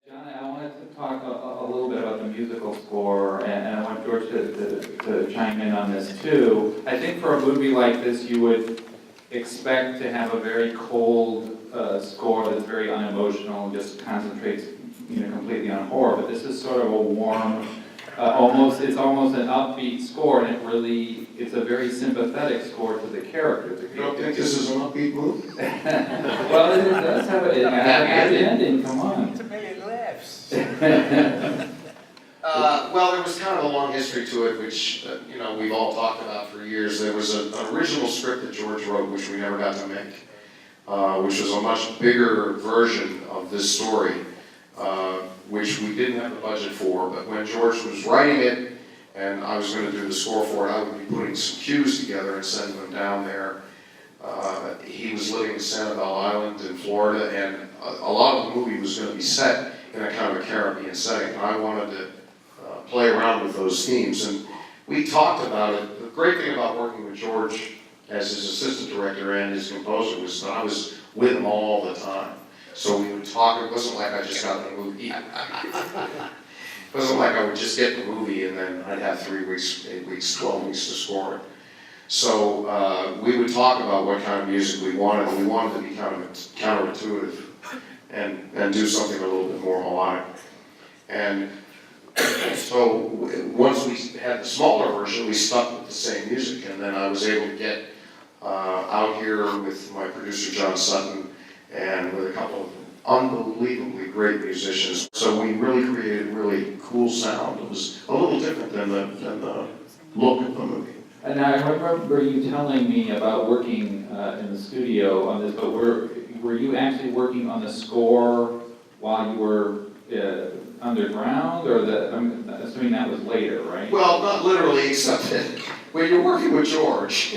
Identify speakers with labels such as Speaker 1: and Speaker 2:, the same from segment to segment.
Speaker 1: John, I wanted to talk a little bit about the musical score, and I want George to chime in on this too. I think for a movie like this, you would expect to have a very cold score that's very unemotional and just concentrates, completely on horror. But this is sort of a warm, it's almost an upbeat score, and it's a very sympathetic score to the characters.
Speaker 2: You don't think this is an upbeat movie?
Speaker 1: Well, it does have a happy ending. Come on.
Speaker 3: It's a million laughs.
Speaker 2: Well, there was kind of a long history to it, which, we've all talked about for years. There was an original script that George wrote, which we never got to make, which was a much bigger version of this story, which we didn't have the budget for. But when George was writing it, and I was going to do the score for it, I would be putting some cues together and sending them down there. He was living in Sanibel Island in Florida, and a lot of the movie was going to be set in a kind of a Caribbean setting, and I wanted to play around with those themes. And we talked about it. The great thing about working with George as his assistant director and his composer was that I was with him all the time. So we would talk. It wasn't like I just got the movie. It wasn't like I would just get the movie and then I'd have 3 weeks, 8 weeks, 12 weeks to score it. So we would talk about what kind of music we wanted, and we wanted to be kind of counterintuitive and do something a little bit more melodic. And so once we had the smaller version, we stuck with the same music, and then I was able to get out here with my producer John Sutton and with a couple of unbelievably great musicians. So we really created really cool sound. It was a little different than the look of the movie.
Speaker 1: And I remember you telling me about working in the studio on this, but were you actually working on the score while you were underground, or I'm assuming that was later, right?
Speaker 2: Well, not literally, except that when you're working with George,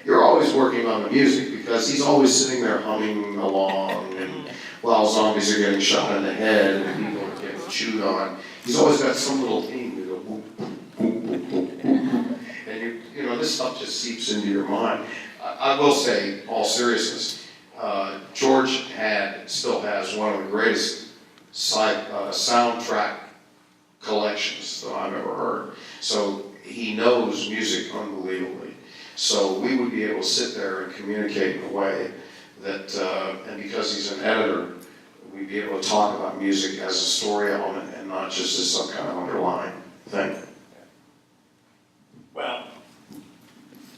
Speaker 2: you're always working on the music because he's always sitting there humming along, and while zombies are getting shot in the head and people are getting chewed on, he's always got some little theme to go boop, boop, boop, boop, boop, boop. And this stuff just seeps into your mind. I will say, all seriousness, George still has one of the greatest soundtrack collections that I've ever heard. So he knows music unbelievably. So we would be able to sit there and communicate in a way that, and because he's an editor, we'd be able to talk about music as a story element and not just as some kind of underlying thing.
Speaker 3: Well,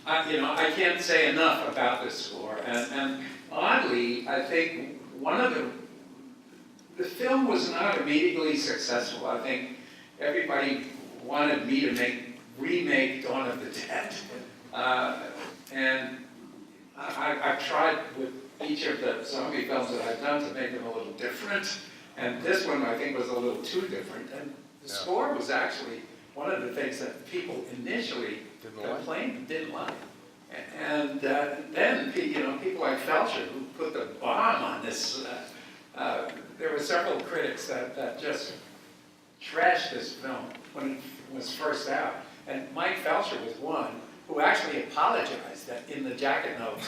Speaker 3: I can't say enough about this score, and oddly, I think the film was not immediately successful. I think everybody wanted me to remake Dawn of the Dead, and I've tried with each of the zombie films that I've done to make them a little different, and this one I think was a little too different, and the score was actually one of the things that people initially didn't like. And then, people like Felcher, who put the bomb on this, there were several critics that just trashed this film when it was first out. And Mike Felcher was one who actually apologized in the jacket notes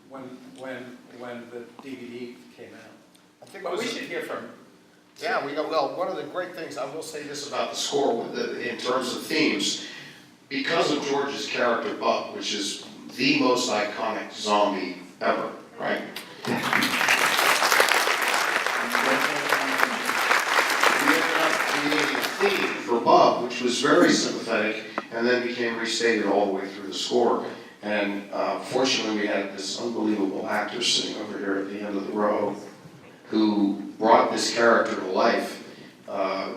Speaker 3: when the DVD came out. But we should hear from.
Speaker 2: Yeah, well, one of the great things, I will say this about the score in terms of themes, because of George's character Buck, which is the most iconic zombie ever, right? We ended up creating a theme for Buck, which was very sympathetic, and then became restated all the way through the score. And fortunately, we had this unbelievable actor sitting over here at the end of the row who brought this character to life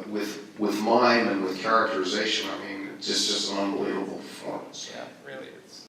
Speaker 2: with mime and with characterization. I mean, it's just an unbelievable performance.
Speaker 3: Yeah, really.